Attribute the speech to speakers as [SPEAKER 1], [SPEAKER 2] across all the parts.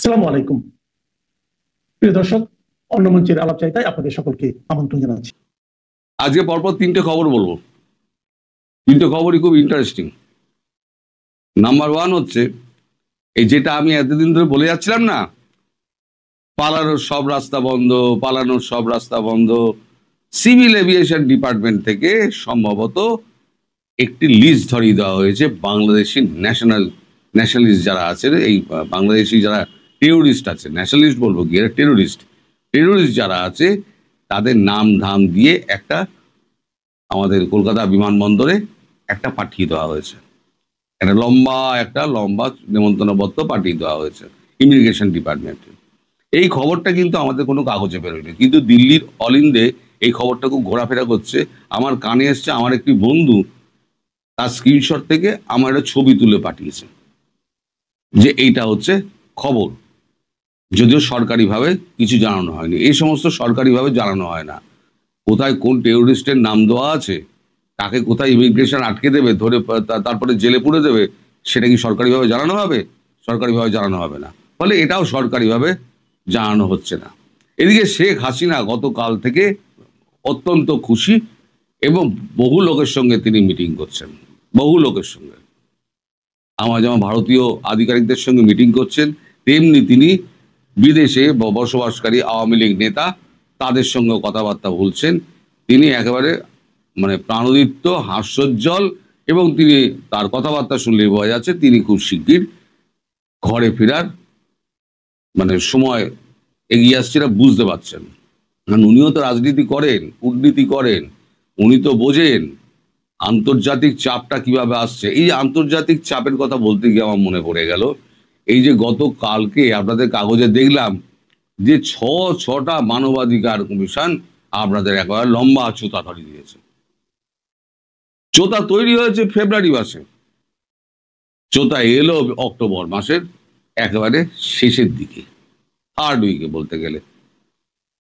[SPEAKER 1] আসসালামু আলাইকুম প্রিয় দর্শক, অন্য মঞ্চের আলাপচারিতায় আপনাদের সকলকে আমন্ত্রণ জানাচ্ছি।
[SPEAKER 2] আজকে পরপর তিনটে খবর বলবো। তিনটে খবরই খুব ইন্টারেস্টিং। নাম্বার ওয়ান হচ্ছে এই যেটা আমি এতদিন ধরে বলে যাচ্ছিলাম না, পালানোর সব রাস্তা বন্ধ, পালানোর সব রাস্তা বন্ধ। সিভিল এভিয়েশন ডিপার্টমেন্ট থেকে সম্ভবত একটি লিস্ট ধরিয়ে দেওয়া হয়েছে বাংলাদেশি ন্যাশনালিস্ট যারা আছে, এই বাংলাদেশি যারা টেরোরিস্ট আছে, ন্যাশনালিস্ট বলবো কি, টেরোরিস্ট যারা আছে তাদের নাম ধাম দিয়ে একটা আমাদের কলকাতা বিমানবন্দরে একটা পাঠিয়ে দেওয়া হয়েছে। একটা লম্বা নেমন্তন্নপত্র পাঠিয়ে দেওয়া হয়েছে ইমিগ্রেশন ডিপার্টমেন্টে। এই খবরটা কিন্তু আমাদের কোনো কাগজে বেরোয়নি, কিন্তু দিল্লির অল ইন্ডে এই খবরটা খুব ঘোরাফেরা করছে। আমার কানে এসছে, আমার একটি বন্ধু তার স্ক্রিনশট থেকে আমার একটা ছবি তুলে পাঠিয়েছে যে এইটা হচ্ছে খবর, যদিও সরকারিভাবে কিছু জানানো হয়নি। এই সমস্ত সরকারিভাবে জানানো হয় না। কোথায় কোন টেরোরিস্টের নাম দেওয়া আছে, তাকে কোথায় ইমিগ্রেশন আটকে দেবে, ধরে তারপরে জেলে পুরে দেবে, সেটা কি সরকারিভাবে জানানো হবে? সরকারিভাবে জানানো হবে না, ফলে এটাও সরকারিভাবে জানানো হচ্ছে না। এদিকে শেখ হাসিনা গতকাল থেকে অত্যন্ত খুশি এবং বহু লোকের সঙ্গে তিনি মিটিং করছেন, বহু লোকের সঙ্গে। আমার যেমন ভারতীয় আধিকারিকদের সঙ্গে মিটিং করছেন, তেমনি তিনি বিদেশে বসবাসকারী আওয়ামী লীগ নেতা তাদের সঙ্গে কথাবার্তা বলছেন। তিনি একেবারে প্রাণোদিত, হাস্যোজ্জ্বল, এবং তিনি তার কথাবার্তা শুনলে বোঝা যাচ্ছে তিনি খুব শিগগির ঘরে ফেরার সময় এগিয়ে আসছে, বুঝতে পারছেন। কারণ উনিও তো রাজনীতি করেন, কূটনীতি করেন, উনি তো বোঝেন আন্তর্জাতিক চাপটা কিভাবে আসছে। এই আন্তর্জাতিক চাপের কথা বলতে গিয়ে আমার মনে পড়ে গেল, এই যে গতকালকে আপনাদের কাগজে দেখলাম যে ছটা মানবাধিকার কমিশন আপনাদের একেবারে লম্বা চোতা ধরিয়ে দিয়েছে। চোতা তৈরি হয়েছে ফেব্রুয়ারি মাসে, চোতা এলো অক্টোবর মাসের একেবারে শেষের দিকে, থার্ড উইকে বলতে গেলে।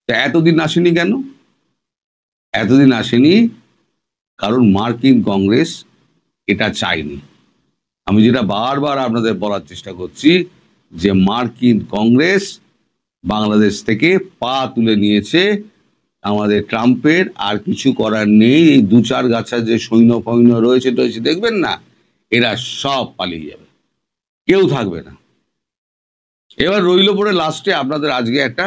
[SPEAKER 2] তা এতদিন আসেনি কেন? এতদিন আসেনি কারণ মার্কিন কংগ্রেস এটা চায়নি। আমি যেটা বারবার আপনাদের বলার চেষ্টা করছি যে মার্কিন কংগ্রেস বাংলাদেশ থেকে পা তুলে নিয়েছে। আমাদের ট্রাম্পের আর কিছু করার নেই। এই দু চার গাছা যে সৈন্য ফৈন্য রয়েছে দেখবেন না, এরা সব পালিয়ে যাবে, কেউ থাকবে না। এবার রইল পরে লাস্টে আপনাদের আজকে একটা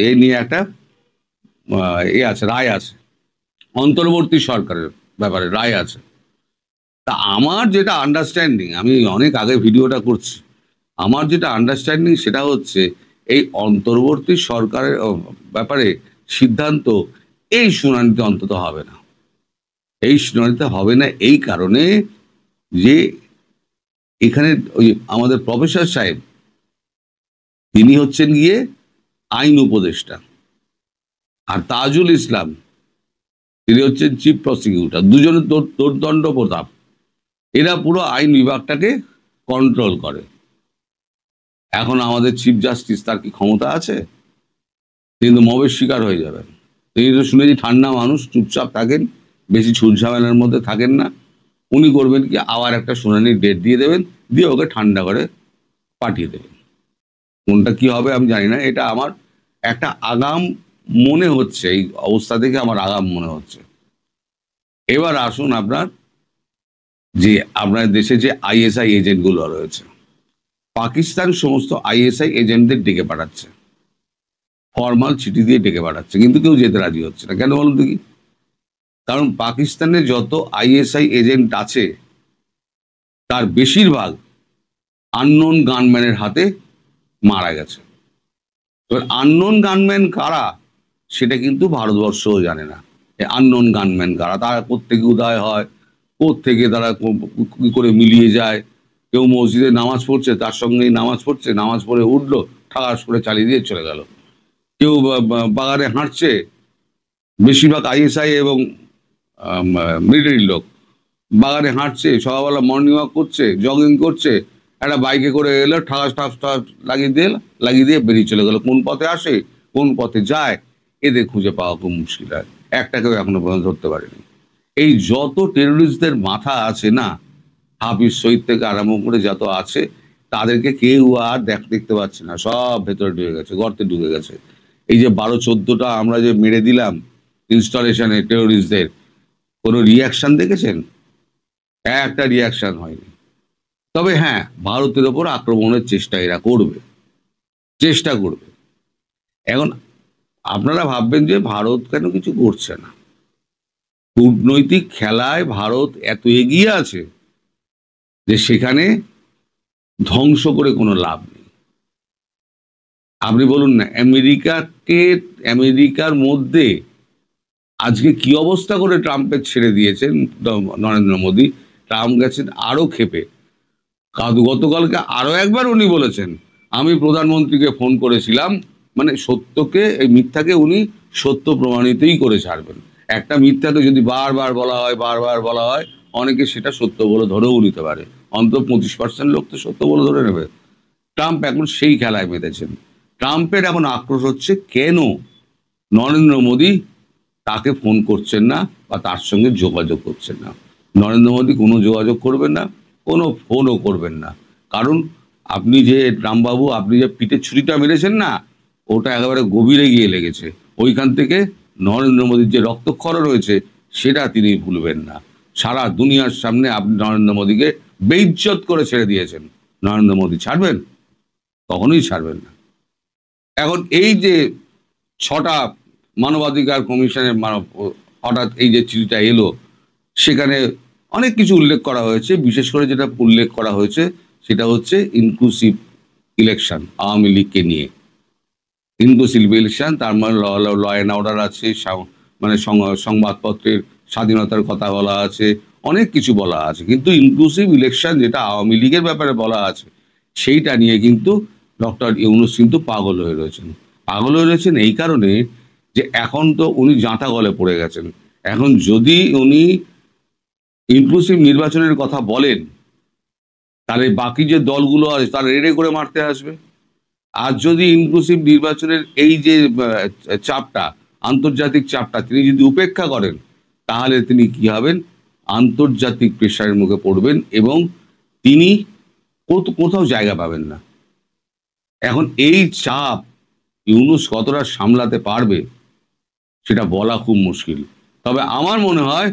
[SPEAKER 2] এ নিয়ে একটা রায় আছে, অন্তর্বর্তী সরকারের ব্যাপারে রায় আছে। তা আমার যেটা আন্ডারস্ট্যান্ডিং, আমি অনেক আগে ভিডিওটা করছি, আমার যেটা আন্ডারস্ট্যান্ডিং সেটা হচ্ছে এই অন্তর্বর্তী সরকারের ব্যাপারে সিদ্ধান্ত এই শুনানিতে অন্তত হবে না। এই শুনানিতে হবে না এই কারণে যে এখানে আমাদের প্রফেসর সাহেব তিনি হচ্ছেন গিয়ে আইন উপদেষ্টা, আর তাজুল ইসলাম তিনি হচ্ছেন চিফ প্রসিকিউটর। দুজনের দোর্দণ্ড প্রতাপ, এরা পুরো আইন বিভাগটাকে কন্ট্রোল করে। এখন আমাদের চিফ জাস্টিস তার কি ক্ষমতা আছে? তিনি তো মবের শিকার হয়ে যাবেন। তিনি তো শুনেছি ঠান্ডা মানুষ, চুপচাপ থাকেন, বেশি ছুটঝামেলার মধ্যে থাকেন না। উনি করবেন কি, আবার একটা শুনানির ডেট দিয়ে দেবেন, দিয়ে ওকে ঠান্ডা করে পাঠিয়ে দেবেন। কোনটা কি হবে আমি জানি না, এটা আমার একটা আগাম মনে হচ্ছে, এই অবস্থা থেকে আমার আগাম মনে হচ্ছে। এবার আসুন আপনার দেশে যে আইএসআই এজেন্টগুলো রয়েছে, পাকিস্তান সমস্ত আইএসআই এজেন্টদের ডেকে পাঠাচ্ছে, ফরমাল চিঠি দিয়ে ডেকে পাঠাচ্ছে, কিন্তু কেউ যেতে রাজি হচ্ছে না। কেন বলুন দেখি? কারণ পাকিস্তানে যত আইএসআই এজেন্ট আছে তার বেশিরভাগ আননোন গানম্যানের হাতে মারা গেছে। এবার আননোন গানম্যান কারা সেটা কিন্তু ভারতবর্ষও জানে না। আননোন গানম্যান কারা, তারা কোত্থেকে উদয় হয়, কোত্থেকে তারা কি করে মিলিয়ে যায়। কেউ মসজিদে নামাজ পড়ছে, তার সঙ্গেই নামাজ পড়ছে, নামাজ পড়ে উঠলো, ঠাস করে চালিয়ে দিয়ে চলে গেল। কেউ বাগানে হাঁটছে, বেশিরভাগ আইএসআই এবং মিলিটারির লোক বাগানে হাঁটছে, সকালবেলা মর্নিং ওয়াক করছে, জগিং করছে, একটা বাইকে করে এলো, ঠাস ঠাস ঠাস লাগিয়ে দিয়ে বেরিয়ে চলে গেল। কোন পথে আসে, কোন পথে যায়, এদের খুঁজে পাওয়া খুব মুশকিল হয়। একটাকেও এখনো পর্যন্ত ধরতে পারেনি। এই যত টেরোরিস্টদের মাথা আছে না, হাফিজ সঈদ থেকে আরম্ভ করে যত আছে, তাদেরকে কেউ আর দেখতে পাচ্ছে না, সব ভেতরে ঢুকে গেছে, গর্তে ঢুকে গেছে। এই যে 12-14টা আমরা যে মেরে দিলাম ইনস্টলেশনে টেরোরিস্টদের, কোনো রিয়াকশন দেখেছেন? একটা রিয়াকশন হয়নি। তবে হ্যাঁ, ভারতের ওপর আক্রমণের চেষ্টা এরা করবে, চেষ্টা করবে। এখন আপনারা ভাববেন যে ভারত কেন কিছু করছে না। কূটনৈতিক খেলায় ভারত এত এগিয়ে আছে যে সেখানে ধ্বংস করে কোনো লাভ নেই। আপনি বলুন না, আমেরিকার মধ্যে আজকে কি অবস্থা করে ট্রাম্পের ছেড়ে দিয়েছেন নরেন্দ্র মোদী। ট্রাম্প গেছেন আরো ক্ষেপে। গতকালকে আরো একবার উনি বলেছেন, আমি প্রধানমন্ত্রীকে ফোন করেছিলাম, মানে সত্যকে, এই মিথ্যাকে উনি সত্য প্রমাণিতই করে ছাড়বেন। একটা মিথ্যাকে যদি বারবার বলা হয় অনেকে সেটা সত্য বলে ধরেও নিতে পারে, অন্তত 25% লোক তো সত্য বলে ধরে নেবে। ট্রাম্প এখন সেই খেলায় মেতেছেন। ট্রাম্পের এখন আক্রোশ হচ্ছে কেন নরেন্দ্র মোদী তাকে ফোন করছেন না বা তার সঙ্গে যোগাযোগ করছেন না। নরেন্দ্র মোদী কোনো যোগাযোগ করবেন না, কোনো ফোনও করবেন না। কারণ আপনি যে ট্রাম্পবাবু, আপনি যে পিঠে ছুরিটা মেরেছেন না, ওটা একেবারে গভীরে গিয়ে লেগেছে। ওইখান থেকে নরেন্দ্র মোদীর যে রক্তক্ষরণ রয়েছে সেটা তিনি ভুলবেন না। সারা দুনিয়ার সামনে আপনি নরেন্দ্র মোদীকে বেইজ্জত করে ছেড়ে দিয়েছেন। নরেন্দ্র মোদী ছাড়বেন? কখনোই ছাড়বেন না। এখন এই যে 6টা মানবাধিকার কমিশনের হঠাৎ এই যে চিঠিটা এলো, সেখানে অনেক কিছু উল্লেখ করা হয়েছে। বিশেষ করে যেটা উল্লেখ করা হয়েছে সেটা হচ্ছে ইনক্লুসিভ ইলেকশন, আওয়ামী লীগকে নিয়ে। ইনক্লুসিভ ইলেকশন, তার মানে ল অ্যান্ড অর্ডার আছে, মানে সংবাদপত্রের স্বাধীনতার কথা বলা আছে, অনেক কিছু বলা আছে। কিন্তু ইনক্লুসিভ ইলেকশন যেটা আওয়ামী লীগের ব্যাপারে বলা আছে, সেইটা নিয়ে কিন্তু ডক্টর ইউনূস কিন্তু পাগল হয়ে রয়েছেন। এই কারণে যে এখন তো উনি জাঁতা গলে পড়ে গেছেন। এখন যদি উনি ইনক্লুসিভ নির্বাচনের কথা বলেন, তাহলে বাকি যে দলগুলো আছে তারা রেডে করে মারতে আসবে। আর যদি ইনক্লুসিভ নির্বাচনের এই যে চাপটা, আন্তর্জাতিক চাপটা তিনি যদি উপেক্ষা করেন, তাহলে তিনি কি হবেন? আন্তর্জাতিক প্রেশারের মুখে পড়বেন এবং তিনি কোথাও জায়গা পাবেন না। এখন এই চাপ ইউনূস কতটা সামলাতে পারবে সেটা বলা খুব মুশকিল। তবে আমার মনে হয়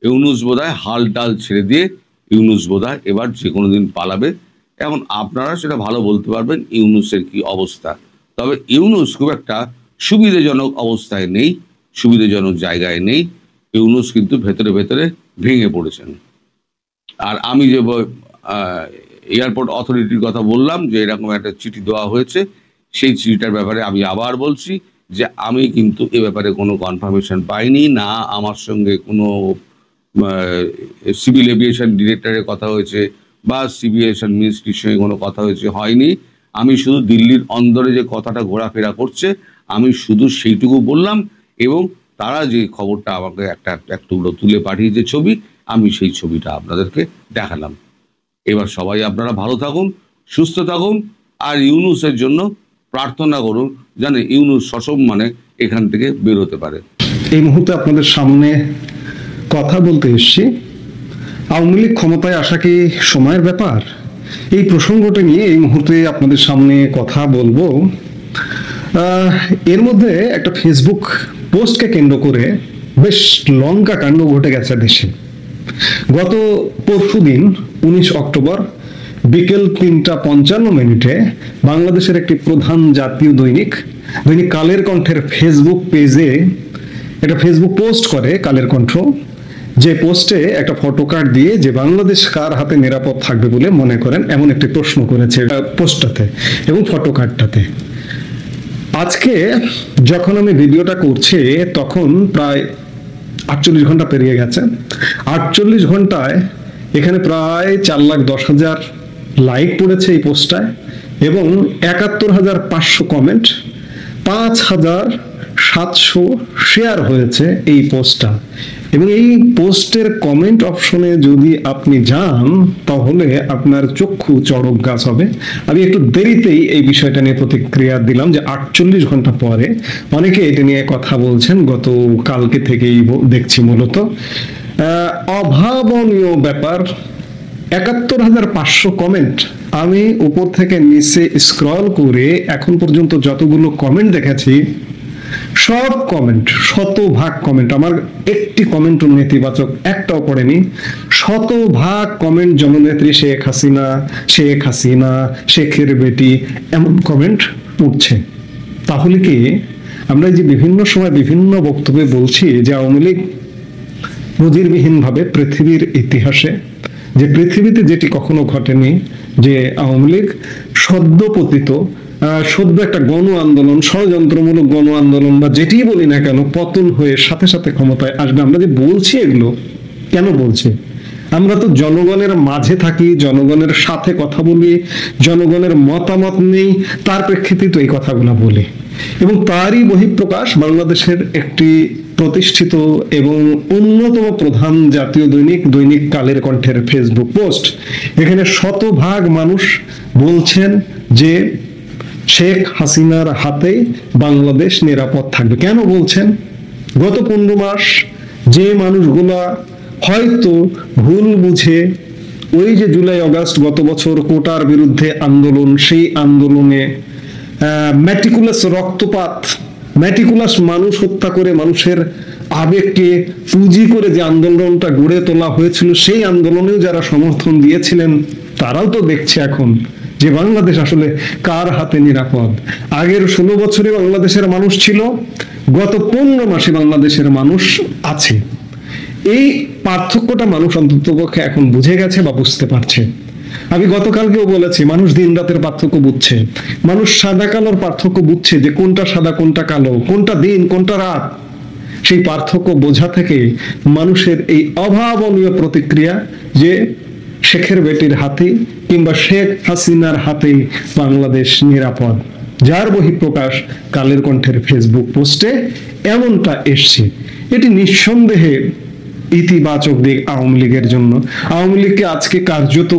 [SPEAKER 2] ইউনূস বোধহয় হাল টাল ছেড়ে দিয়ে ইউনূস বোধহয় এবার যে কোনো দিন পালাবে। এখন আপনারা সেটা ভালো বলতে পারবেন ইউনূসের কি অবস্থা। তবে ইউনূস খুব একটা সুবিধাজনক অবস্থায় নেই, সুবিধাজনক জায়গায় নেই। ইউনূস কিন্তু ভেতরে ভেতরে ভেঙে পড়েছেন। আর আমি যে এয়ারপোর্ট অথরিটির কথা বললাম যে এরকম একটা চিঠি দেওয়া হয়েছে, সেই চিঠিটার ব্যাপারে আমি আবার বলছি যে আমি কিন্তু এ ব্যাপারে কোনো কনফার্মেশন পাইনি না। আমার সঙ্গে কোনো সিভিল এভিয়েশন ডিরেক্টরের কথা হয়েছে বা সিভিয়েশন মিনিস্ট্রির সঙ্গে কোনো কথা হয়নি। আমি শুধু দিল্লির অন্দরে যে কথাটা ঘোরাফেরা করছে আমি শুধু সেইটুকু বললাম, এবং তারা যে খবরটা আমাকে একটা টুকরো তুলে পাঠিয়েছে ছবি, আমি সেই ছবিটা আপনাদেরকে দেখালাম। এবার সবাই আপনারা ভালো থাকুন, সুস্থ থাকুন, আর ইউনূসের জন্য প্রার্থনা করুন যেন ইউনূস সসম্মানে এখান থেকে বেরোতে পারে।
[SPEAKER 3] এই মুহূর্তে আপনাদের সামনে কথা বলতে এসেছি, আওয়ামী লীগ ক্ষমতায় আসা কি সময়ের ব্যাপার? এই প্রসঙ্গটা নিয়ে এই মুহূর্তে আপনাদের সামনে কথা বলবো। এর মধ্যে একটা ফেসবুক পোস্টকে কেন্দ্র করে বেশ লঙ্কা কাণ্ড ঘটে গেছে দেশে। গত পরশুদিন 19 অক্টোবর বিকেল 3:55 বাংলাদেশের একটি প্রধান জাতীয় দৈনিক কালের কণ্ঠের ফেসবুক পেজে একটা ফেসবুক পোস্ট করে কালের কণ্ঠ, যে পোস্টে একটা ফটো কার্ড দিয়ে যে বাংলাদেশ কার হাতে নিরাপদ থাকবে বলে মনে করেন এমন একটি প্রশ্ন করেছে পোস্টটাতে এবং ফটো কার্ডটাতে। আজকে যখন আমি ভিডিওটা করছি তখন প্রায় 48 ঘন্টা পেরিয়ে গেছে। 48 ঘন্টায় এখানে প্রায় 4,10,000 লাইক পড়েছে এই পোস্টটায় এবং 71,500 কমেন্ট, 5,700 শেয়ার হয়েছে এই পোস্টটা। এবং এই পোস্টের কমেন্ট অপশনে যদি আপনি যান তাহলে আপনার চক্ষু চড়ক গাছ হবে। আমি একটু দেরিতেই এই বিষয়টা নিয়ে প্রতিক্রিয়া দিলাম যে 48 ঘন্টা পরে অনেকে এটা নিয়ে কথা বলছেন, গত কালকে থেকেই দেখছি। মূলত অভাবনীয় ব্যাপার ৭১,৫০০ কমেন্ট। আমি উপর থেকে নিচে স্ক্রল করে এখন পর্যন্ত যতগুলো কমেন্ট দেখেছি, সব কমেন্ট, শতভাগ কমেন্ট, আমার একটি কমেন্ট নেতিবাচক একটাও পড়েনি। শতভাগ কমেন্ট জননেত্রী শেখ হাসিনা, শেখ হাসিনা, শেখের বেটি, এমন কমেন্ট পড়ছে। তাহলে কি আমরা যে বিভিন্ন সময় বিভিন্ন বক্তব্যে বলছি যে আওয়ামী লীগ নজিরবিহীনভাবে পৃথিবীর ইতিহাসে, যে পৃথিবীতে যেটি কখনো ঘটেনি, যে আওয়ামী লীগ সদ্য পতিত, সদ্য একটা গণ আন্দোলন, ষড়যন্ত্রমূলক গণ আন্দোলন বা যেটি বলি না কেন, পতন হয়ে সাথে সাথে ক্ষমতায় আসবে। আমরা যে বলছি এগুলো কেন বলছি? আমরা তো জনগণের মাঝে থাকি, জনগণের সাথে কথা বলি, জনগণের মতামত নেই, তার প্রেক্ষিতে তো এই কথাগুলো বলি। এবং তারই বহিঃপ্রকাশ বাংলাদেশের একটি প্রতিষ্ঠিত এবং অন্যতম প্রধান জাতীয় দৈনিক, দৈনিক কালের কণ্ঠের ফেসবুক পোস্ট। এখানে শতভাগ মানুষ বলছেন যে শেখ হাসিনার হাতে বাংলাদেশ নিরাপদ থাকবে। কেন বলছেন? গত 15 মাস যে মানুষগুলা হয়তো ভুল বুঝে ওই যে জুলাই আগস্ট গত বছর কোটার বিরুদ্ধে আন্দোলন, সেই আন্দোলনে ম্যাটিকুলাস রক্তপাত, ম্যাটিকুলাস মানুষ হত্যা করে মানুষের আবেগকে পুঁজি করে যে আন্দোলনটা গড়ে তোলা হয়েছিল, সেই আন্দোলনেও যারা সমর্থন দিয়েছিলেন তারাও তো দেখছে এখন যে বাংলাদেশ আসলে কার হাতে নিরাপদ। আগের 16 বছরে বাংলাদেশের মানুষ ছিল, গত 15 মাসে বাংলাদেশের মানুষ আছে। এই পার্থক্যটা মানুষ অন্ততপক্ষে এখন বুঝে গেছে বা বুঝতে পারছে। আমি গতকালকেও বলেছি, মানুষ দিন রাতের পার্থক্য বুঝছে, মানুষ সাদা কালোর পার্থক্য বুঝছে, যে কোনটা সাদা কোনটা কালো, কোনটা দিন কোনটা রাত। সেই পার্থক্য বোঝা থেকে মানুষের এই অভাবনীয় প্রতিক্রিয়া যে শেখের বেটির হাতে কিংবা শেখ হাসিনার হাতে বাংলাদেশ নিরাপদ, যার বহিঃপ্রকাশ কালের কণ্ঠের ফেসবুক পোস্টে এমনটা এসছে। এটি নিঃসন্দেহে ইতিবাচক দিক আওয়ামী লীগের জন্য। আওয়ামী লীগকে আজকে কার্যত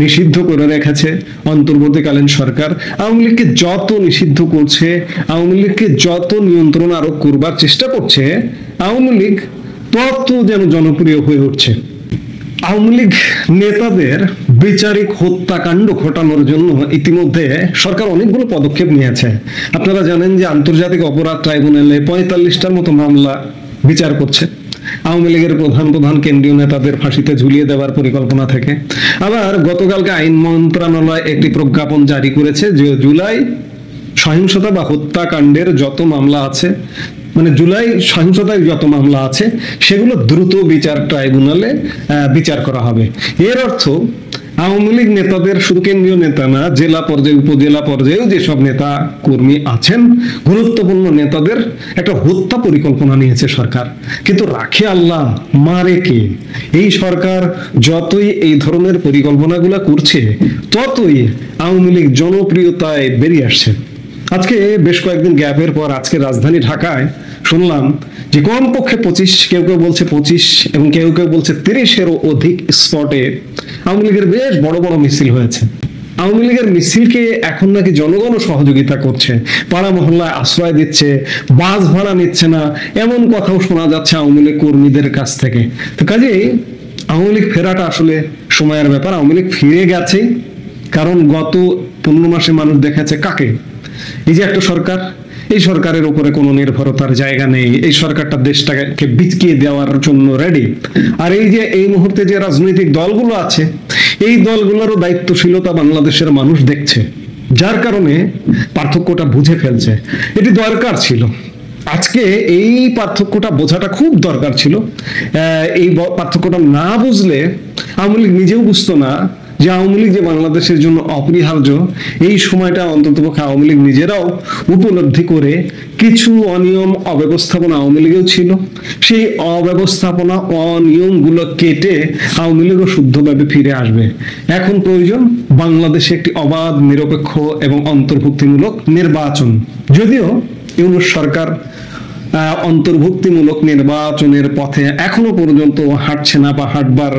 [SPEAKER 3] নিষিদ্ধ করে রেখেছে অন্তর্বর্তীকালীন সরকার। আওয়ামী লীগকে যত নিষিদ্ধ করছে, আওয়ামী লীগকে যত নিয়ন্ত্রণ আরোপ করবার চেষ্টা করছে, আওয়ামী লীগ তত যেন জনপ্রিয় হয়ে উঠছে। আওয়ামী লীগ নেতাদের বিচারিক হত্যাকাণ্ড ঘটানোর জন্য ইতিমধ্যে সরকার অনেকগুলো পদক্ষেপ নিয়েছে। আপনারা জানেন যে আন্তর্জাতিক অপরাধ ট্রাইব্যুনালে 45টার মতো মামলা বিচার করছে আওয়ামী লীগের প্রধান কেন্দ্রীয় নেতাদের ফাঁসিতে ঝুলিয়ে দেওয়ার পরিকল্পনা থেকে। আবার গতকালকে আইন মন্ত্রণালয় একটি প্রজ্ঞাপন জারি করেছে যে জুলাই সহিংসতা বা হত্যাকাণ্ডের যত মামলা আছে, মানে জুলাই সহিংসতায় যত মামলা আছে, সেগুলো দ্রুত বিচার ট্রাইব্যুনালে বিচার করা হবে। এর অর্থ আওয়ামী লীগ নেতাদের, শুধু কেন্দ্রীয় নেতা না, জেলা পর্যায়ে উপজেলা পর্যায়েও যেসব নেতা কর্মী আছেন, গুরুত্বপূর্ণ নেতাদের একটা হত্যা পরিকল্পনা নিয়েছে সরকার। কিন্তু রাখে আল্লাহ, মারে কে? এই সরকার যতই এই ধরনের পরিকল্পনাগুলো করছে, ততই আওয়ামী লীগ জনপ্রিয়তায় বেরিয়ে আসছে। আজকে বেশ কয়েকদিন গ্যাপের পর আজকে রাজধানী ঢাকায় শুনলাম যে কমপক্ষে 25, কেউ কেউ বলছে 25 এবং কেউ কেউ বলছে 30-এরও অধিক স্পটে আওয়ামী লীগের বেশ বড় বড় মিছিল হয়েছে। আওয়ামী লীগের মিছিলকে এখন নাকি জনগণও সহযোগিতা করছে, পাড়া মহল্লায় আশ্রয় দিচ্ছে, বাস ভাড়া নিচ্ছে না, এমন কথাও শোনা যাচ্ছে আওয়ামী লীগ কর্মীদের কাছ থেকে। তো কাজেই আওয়ামী লীগ ফেরাটা আসলে সময়ের ব্যাপার। আওয়ামী লীগ ফিরে গেছে, কারণ গত 15 মাসে মানুষ দেখেছে কাকে? এই যে একটা সরকার, এই সরকারের উপরে কোনো নির্ভরতার জায়গা নেই, এই সরকারটা দেশটাকে বিচকিয়ে দেওয়ার জন্য রেডি। আর এই যে এই মুহূর্তে যে রাজনৈতিক দলগুলো আছে, এই দলগুলোরও দায়িত্বশীলতা বাংলাদেশের মানুষ দেখছে, যার কারণে পার্থক্যটা বুঝে ফেলছে। এটি দরকার ছিল, আজকে এই পার্থক্যটা বোঝাটা খুব দরকার ছিল। এই পার্থক্যটা না বুঝলে আওয়ামী লীগ নিজেও বুঝতো না যে আওয়ামী লীগ যে বাংলাদেশের জন্য অপরিহার্য। এই সময়টা অন্ততপক্ষে আওয়ামী লীগ নিজেরাও উপলব্ধি করে কিছু অনিয়ম অব্যবস্থাপনা আওয়ামী লীগেও ছিল, সেই অব্যবস্থাপনা অনিয়মগুলো কেটে আওয়ামী লীগও শুদ্ধভাবে ফিরে আসবে। এখন প্রয়োজন বাংলাদেশে একটি অবাধ, নিরপেক্ষ এবং অন্তর্ভুক্তিমূলক নির্বাচন। যদিও ইউনূস সরকার অন্তর্ভুক্তিমূলক নির্বাচনের পথে এখনো পর্যন্ত হাঁটছে না বা হাঁটবার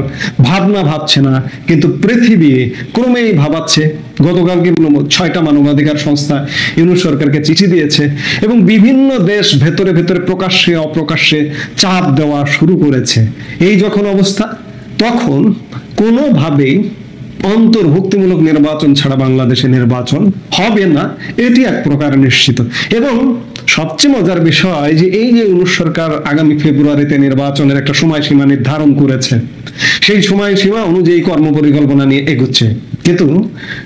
[SPEAKER 3] ভাবনা ভাবছে না, কিন্তু পৃথিবী ক্রমেই ভাবাচ্ছে। গতকালকে 6টা মানবাধিকার সংস্থা ইউনূস সরকারকে চিঠি দিয়েছে এবং বিভিন্ন দেশ ভেতরে ভেতরে প্রকাশ্যে অপ্রকাশ্যে চাপ দেওয়া শুরু করেছে। এই যখন অবস্থা, তখন কোনোভাবেই অন্তর্ভুক্তিমূলক নির্বাচন ছাড়া বাংলাদেশে নির্বাচন হবে না, এটি এক প্রকার নিশ্চিত। এবং সবচেয়ে মজার বিষয় যে এই যে ইউনূস সরকার আগামী ফেব্রুয়ারিতে নির্বাচনের একটা সময়সীমা নির্ধারণ করেছে, সেই সময়সীমা অনুযায়ী কর্মপরিকল্পনা নিয়ে এগোচ্ছে, কিন্তু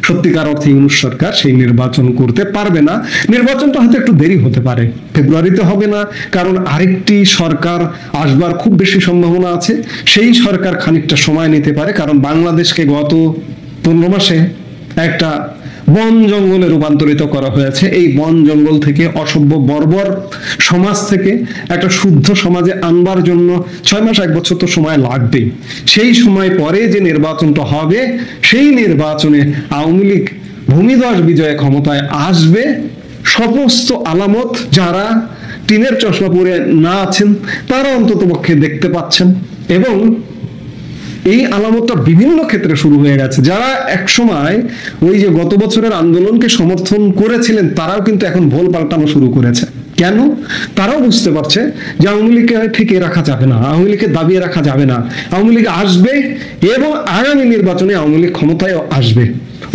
[SPEAKER 3] সত্যিকার অর্থে ইউনূস সরকার সেই নির্বাচন করতে পারবে না। নির্বাচনটা হয়তো একটু দেরি হতে পারে, ফেব্রুয়ারিতে হবে না, কারণ আরেকটি সরকার আসবার খুব বেশি সম্ভাবনা আছে। সেই সরকার খানিকটা সময় নিতে পারে, কারণ বাংলাদেশকে গত 15 মাসে একটা বন জঙ্গলে রূপান্তরিত করা হয়েছে। এই বন জঙ্গল থেকে অসভ্য বর্বর সমাজ থেকে একটা শুদ্ধ সমাজে আনবার জন্য 6 মাস 1 বছর তো সময় লাগবেই। সেই সময় পরে যে নির্বাচনটা হবে, সেই নির্বাচনে আওয়ামী লীগ ভূমিধস বিজয়ে ক্ষমতায় আসবে। সমস্ত আলামত যারা টিনের চশমা পরে না আছেন তারা অন্তত পক্ষে দেখতে পাচ্ছেন, এবং এই আলামতটা বিভিন্ন ক্ষেত্রে শুরু হয়ে গেছে। যারা একসময় ওই যে গত বছরের আন্দোলনকে সমর্থন করেছিলেন, তারাও কিন্তু এখন ভোল পাল্টানো শুরু করেছে। কেন? তারাও বুঝতে পারছে যে আওয়ামী লীগকে ঠেকিয়ে রাখা যাবে না, আওয়ামী লীগকে দাবিয়ে রাখা যাবে না, আওয়ামী লীগ আসবে এবং আগামী নির্বাচনে আওয়ামী লীগ ক্ষমতায় আসবে।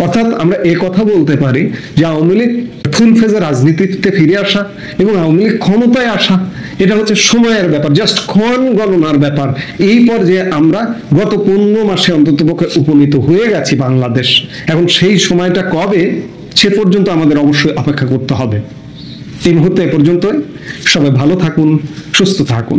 [SPEAKER 3] অর্থাৎ আমরা এ কথা বলতে পারি যে আওয়ামী লীগ ফুল ফেজে রাজনীতিতে ফিরে আসা এবং আওয়ামী লীগ ক্ষমতায় আসা, এটা হচ্ছে সময়ের ব্যাপার, জাস্ট ক্ষণ গণনার ব্যাপার। এই পর্যায়ে আমরা গত 15 মাসে অন্ততপক্ষে উপনীত হয়ে গেছি বাংলাদেশ। এখন সেই সময়টা কবে, সে পর্যন্ত আমাদের অবশ্যই অপেক্ষা করতে হবে। এই মুহূর্তে এ পর্যন্তই। সবাই ভালো থাকুন, সুস্থ থাকুন।